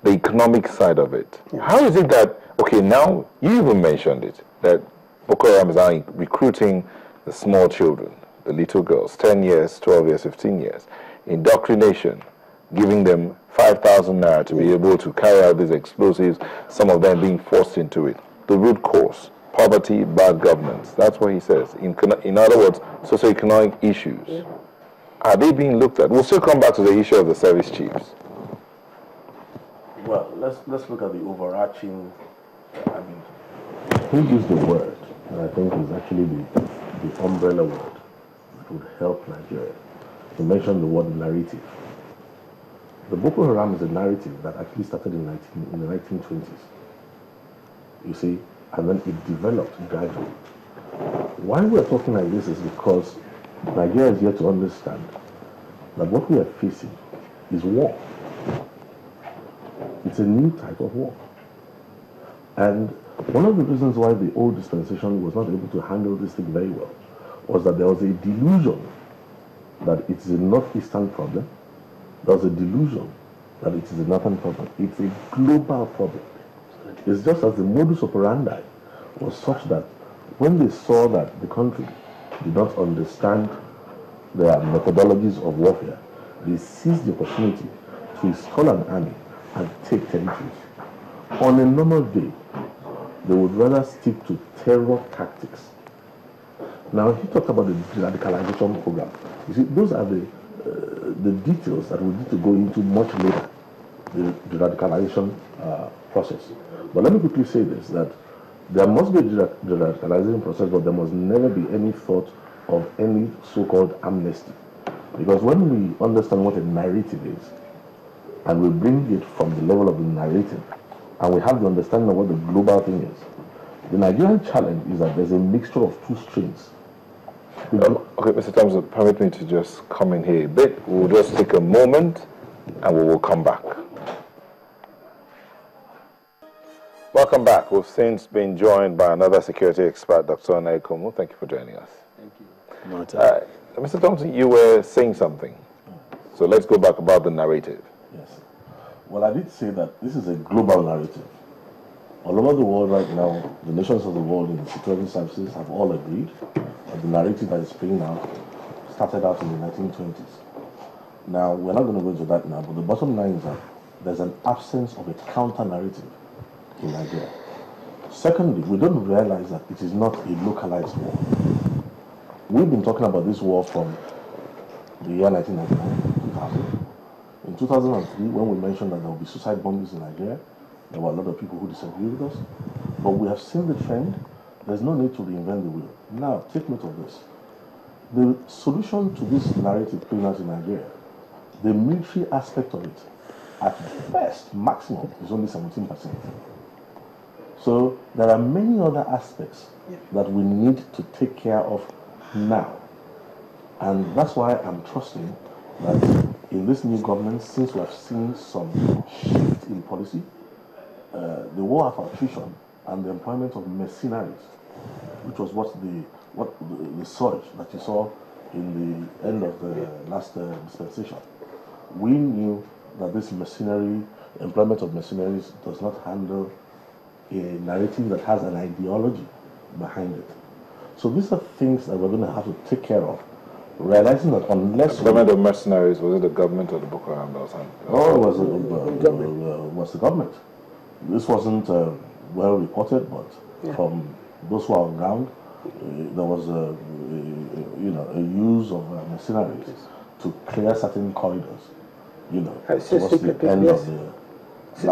the economic side of it. Yeah. How is it that, okay, now you even mentioned it, that Boko Haram is now recruiting the small children, the little girls, 10 years, 12 years, 15 years, indoctrination, giving them 5,000 naira to be able to carry out these explosives, some of them being forced into it. The root cause, poverty, bad governance. That's what he says. In other words, socioeconomic issues. Yeah. Are they being looked at? We'll still come back to the issue of the service chiefs. Well, let's look at the overarching. He used the word, and I think is actually the umbrella word that would help Nigeria. He mentioned the word narrative. The Boko Haram is a narrative that actually started in the 1920s. You see, and then it developed gradually. Why we're talking like this is because Nigeria is yet to understand that what we are facing is war. It's a new type of war. And one of the reasons why the old dispensation was not able to handle this thing very well was that there was a delusion that it is a northeastern problem. There was a delusion that it is a northern problem. It's a global problem. It's just as the modus operandi was such that when they saw that the country did not understand their methodologies of warfare, they seized the opportunity to install an army and take territories. On a normal day, they would rather stick to terror tactics. Now, he talked about the radicalization program. You see, those are the details that we need to go into much later, the radicalization process. But let me quickly say this, that there must be a radicalization process, but there must never be any thought of any so-called amnesty. Because when we understand what a narrative is, and we bring it from the level of the narrative, and we have the understanding of what the global thing is, the Nigerian challenge is that there's a mixture of two strains. Okay, Mr. Thompson, permit me to just come in here a bit. We'll just take a moment and we will come back. Welcome back. We've since been joined by another security expert, Dr. Anaikomu. Thank you for joining us. Thank you. Mr. Thompson, you were saying something. So let's go back about the narrative. Yes. Well, I did say that this is a global narrative. All over the world right now, the nations of the world in the security services have all agreed that the narrative that is playing out started out in the 1920s. Now, we're not going to go into that now, but the bottom line is that there's an absence of a counter-narrative in Nigeria. Secondly, we don't realize that it is not a localized war. We've been talking about this war from the year 1999, 2000. In 2003, when we mentioned that there will be suicide bombings in Nigeria, there were a lot of people who disagree with us. But we have seen the trend. There's no need to reinvent the wheel. Now, take note of this. The solution to this narrative playing out in Nigeria, the military aspect of it, at best, maximum, is only 17%. So there are many other aspects that we need to take care of now. And that's why I'm trusting that in this new government, since we have seen some shift in policy, the war of attrition and the employment of mercenaries, which was what the surge that you saw in the end of the last dispensation, we knew that this employment of mercenaries does not handle a narrative that has an ideology behind it. So these are things that we're going to have to take care of, realizing that unless... The government of mercenaries, was it the government or the Boko Haram or something? Oh, it was the government. This wasn't well reported, but from those who are on ground, there was a use of mercenaries to clear certain corridors. Towards the end of the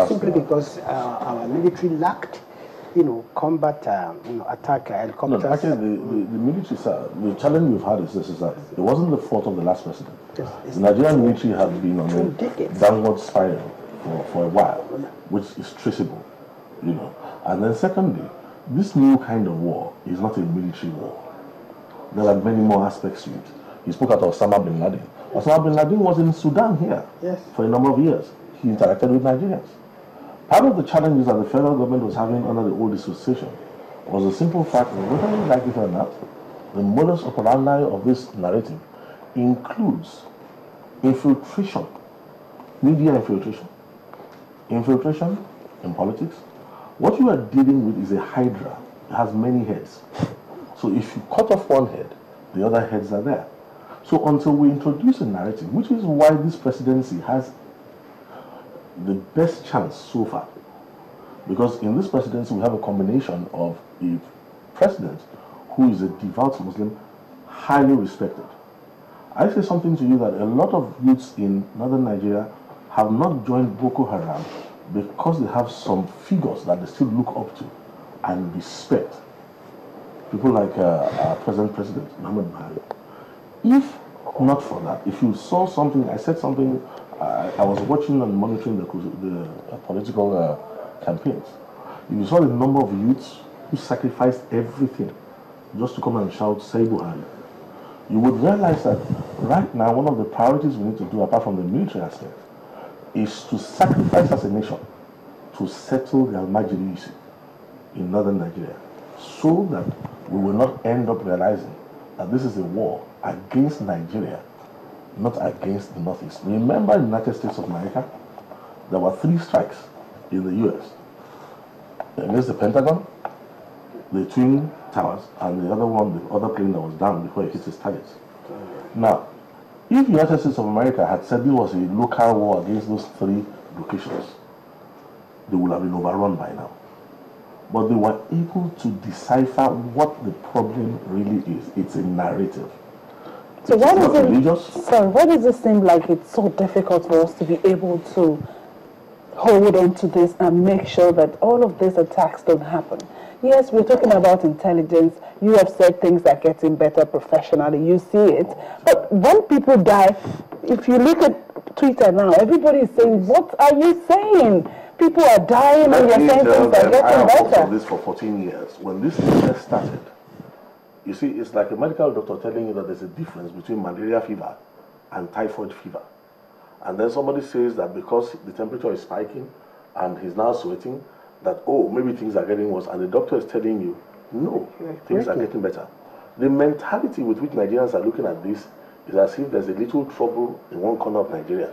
simply because our military lacked, combat, attack helicopters. No, actually, the military, sir, the challenge we've had is this: is that it wasn't the fault of the last president. The Nigerian military has been on a downward spiral for a while, which is traceable, And then secondly, this new kind of war is not a military war. There are many more aspects to it. He spoke about Osama bin Laden. Osama bin Laden was in Sudan here for a number of years. He interacted with Nigerians. Part of the challenges that the federal government was having under the old association was the simple fact that whether you like it or not, the modus operandi of this narrative includes infiltration, media infiltration. infiltration in politics. What you are dealing with is a hydra. It has many heads. So if you cut off one head, the other heads are there. So until we introduce a narrative, which is why this presidency has the best chance so far, because in this presidency we have a combination of a president who is a devout Muslim, highly respected. I say something to you that a lot of youths in northern Nigeria have not joined Boko Haram because they have some figures that they still look up to and respect. People like our present president, Muhammad Buhari. If not for that, if you saw something, I said something, I was watching and monitoring the political campaigns. If you saw the number of youths who sacrificed everything just to come and shout, "Say Buhari," you would realize that right now, one of the priorities we need to do, apart from the military aspect, is to sacrifice as a nation to settle the Almajiri issue in northern Nigeria, so that we will not end up realizing that this is a war against Nigeria, not against the Northeast. Remember, in the United States of America, there were 3 strikes in the US against the Pentagon, the Twin Towers, and the other one, the other plane that was down before it hit its targets. Now, if the United States of America had said this was a local war against those 3 locations, they would have been overrun by now. But they were able to decipher what the problem really is. It's a narrative. So why does it seem like it's so difficult for us to be able to hold on to this and make sure that all of these attacks don't happen? Yes, we're talking about intelligence. You have said things are getting better professionally. You see it. But when people die, if you look at Twitter now, everybody is saying, "What are you saying? People are dying and you're saying things are getting better." I have this for 14 years. When this thing first started, you see, it's like a medical doctor telling you that there's a difference between malaria fever and typhoid fever. And then somebody says that because the temperature is spiking and he's now sweating, that, oh, maybe things are getting worse. And the doctor is telling you, no, things are getting better. The mentality with which Nigerians are looking at this is as if there's a little trouble in one corner of Nigeria.